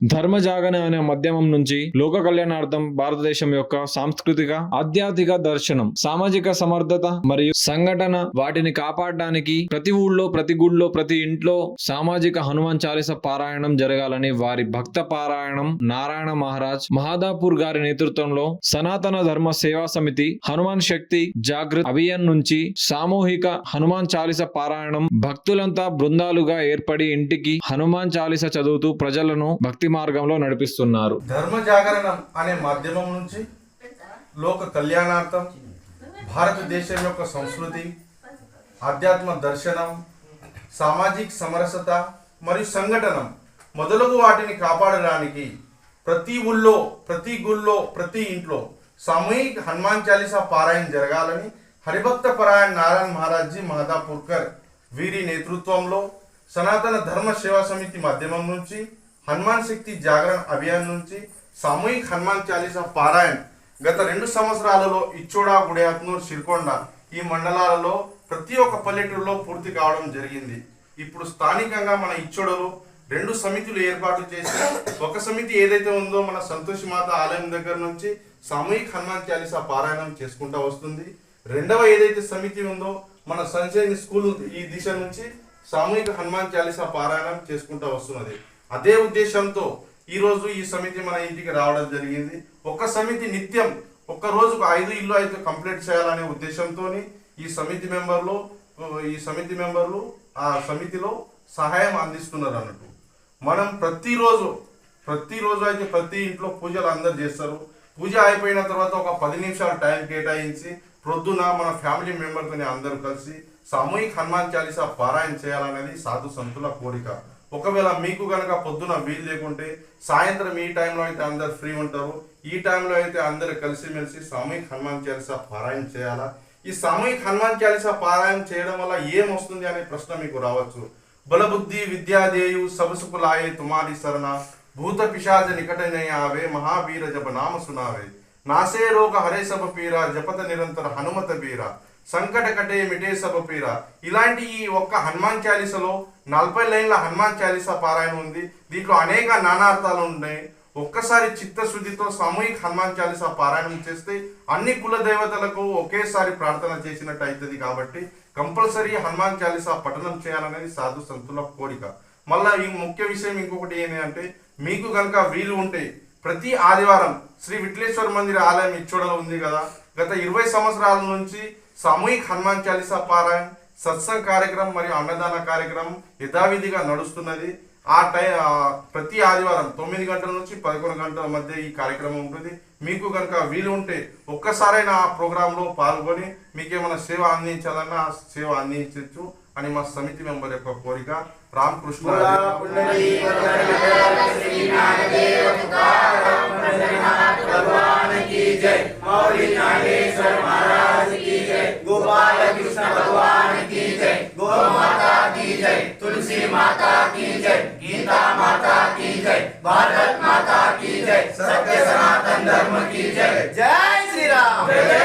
ధర్మజాగరణ అనే మాధ్యమం నుంచి లోక కళ్యాణార్థం భారతదేశం యొక్క సాంస్కృతిక ఆధ్యాత్మిక దర్శనం, సామాజిక సమర్థత మరియు సంఘటన వాటిని కాపాడడానికి ప్రతి ఊళ్ళో, ప్రతి గుళ్ళో, ప్రతి ఇంట్లో సామాజిక హనుమాన్ చాలీస పారాయణం జరగాలని వారి భక్త పారాయణం నారాయణ మహారాజ్ మహాదాపూర్ గారి నేతృత్వంలో సనాతన ధర్మ సేవా సమితి హనుమాన్ శక్తి జాగృత్ అభియాన్ నుంచి సామూహిక హనుమాన్ చాలీస పారాయణం భక్తులంతా బృందాలుగా ఏర్పడి ఇంటికి హనుమాన్ చాలీస చదువుతూ ప్రజలను భక్తి మార్గంలో నడిపిస్తున్నారు. ధర్మ జాగరణం అనే మాధ్యమం నుంచి లోక కళ్యాణార్థం భారతదేశం యొక్క సంస్కృతి, ఆధ్యాత్మ దర్శనం, సామాజిక సమరసత మరియు సంఘటనం మొదలగు వాటిని కాపాడడానికి ప్రతి ఊళ్ళో, ప్రతి గుళ్ళో, ప్రతి ఇంట్లో సామూహిక హనుమాన్ చాలీసా పారాయణ జరగాలని హరిభక్త పరాయణ నారాయణ మహారాజ్జీ మహాదాపూర్కర్ వీరి నేతృత్వంలో సనాతన ధర్మ సేవా సమితి మాధ్యమం నుంచి హనుమాన్ శక్తి జాగరణ అభియాన్ నుంచి సామూహిక హనుమాన్ చాలీసా పారాయణ గత 2 సంవత్సరాలలో ఇచ్చోడా, గుడియాత్నూర్, సిరికొండ ఈ మండలాలలో ప్రతి ఒక్క పల్లెటూరులో పూర్తి కావడం జరిగింది. ఇప్పుడు స్థానికంగా మన ఇచ్చోడలో 2 సమితులు ఏర్పాటు చేసి ఒక సమితి ఏదైతే ఉందో మన సంతోషి మాత ఆలయం దగ్గర నుంచి సామూహిక హనుమాన్ చాలీసా పారాయణం చేసుకుంటూ వస్తుంది. రెండవ ఏదైతే సమితి ఉందో మన సన్షైన్ స్కూల్ ఈ దిశ నుంచి సామూహిక హనుమాన్ చాలీసా పారాయణం చేసుకుంటూ వస్తున్నది. అదే ఉద్దేశంతో ఈరోజు ఈ సమితి మన ఇంటికి రావడం జరిగింది. ఒక సమితి నిత్యం ఒక్క రోజుకు 5 ఇల్లు అయితే కంప్లీట్ చేయాలనే ఉద్దేశంతో ఈ సమితి మెంబర్లు ఆ సమితిలో సహాయం అందిస్తున్నారు అన్నట్టు. మనం ప్రతిరోజు అయితే ప్రతి ఇంట్లో పూజలు అందరు చేస్తారు. పూజ అయిపోయిన తర్వాత ఒక 10 నిమిషాలు టైం కేటాయించి ప్రొద్దున మన ఫ్యామిలీ మెంబర్తోనే అందరూ కలిసి సామూహిక హనుమాన్ చాలీసా పారాయణ చేయాలనేది సాధు సంతుల కోరిక. ఒకవేళ మీకు కనుక పొద్దున వీలు లేకుంటే సాయంత్రం ఈ టైంలో అయితే అందరు ఫ్రీ ఉంటారు. ఈ టైంలో అయితే అందరు కలిసిమెలిసి సామూహిక హనుమాన్ చాలీసా పారాయణ చేయాలా. ఈ సామూహిక హనుమాన్ చాలీసా పారాయణ చేయడం వల్ల ఏం వస్తుంది అనే ప్రశ్న మీకు రావచ్చు. బలబుద్ధి విద్యాదేయు సబసుకులాయే తుమారి సరణ భూత పిశాచ నికటనే ఆవే మహావీర జప నామ సునావే నాసే రోగ హరే సభ పీర జపత నిరంతర హనుమత బీర సంకట కటే మిటే సభ పీర. ఇలాంటి ఈ ఒక్క హనుమాన్ చాలీసలో 40 లైన్ల హనుమాన్ చాలీసా పారాయణ ఉంది. దీంట్లో అనేక నానార్థాలు ఉన్నాయి. ఒక్కసారి చిత్తశుద్ధితో సామూహిక హనుమాన్ చాలీసా పారాయణం చేస్తే అన్ని కుల దేవతలకు ఒకేసారి ప్రార్థన చేసినట్టు అవుతుంది. కాబట్టి కంపల్సరీ హనుమాన్ చాలీసా పఠనం చేయాలనేది సాధు సంతుల కోరిక. మళ్ళా ఈ ముఖ్య విషయం ఇంకొకటి ఏంటి అంటే, మీకు కనుక వీలు ఉంటే ప్రతి ఆదివారం శ్రీ విఠలేశ్వర మందిర ఆలయం ఇచ్చోడలో ఉంది కదా, గత 20 సంవత్సరాల నుంచి సామూహిక హనుమాన్ చాలీసా పారాయణ, సత్సంగ్ కార్యక్రమం మరియు అన్నదాన కార్యక్రమం యథావిధిగా నడుస్తున్నది. ప్రతి ఆదివారం 9 గంటల నుంచి 11 గంటల మధ్య ఈ కార్యక్రమం ఉంటుంది. మీకు కనుక వీలు ఉంటే ఒక్కసారైనా ఆ ప్రోగ్రాంలో పాల్గొని మీకేమైనా సేవ అందించాలన్నా ఆ సేవ అందించవచ్చు అని మా సమితి మెంబర్ యొక్క కోరిక. రామకృష్ణ. गोपाल कृष्ण भगवान की जय, गौ माता की जय, तुलसी माता की जय, गीता माता की जय, भारत माता की जय, सत्य सनातन धर्म की जय. जय श्री राम.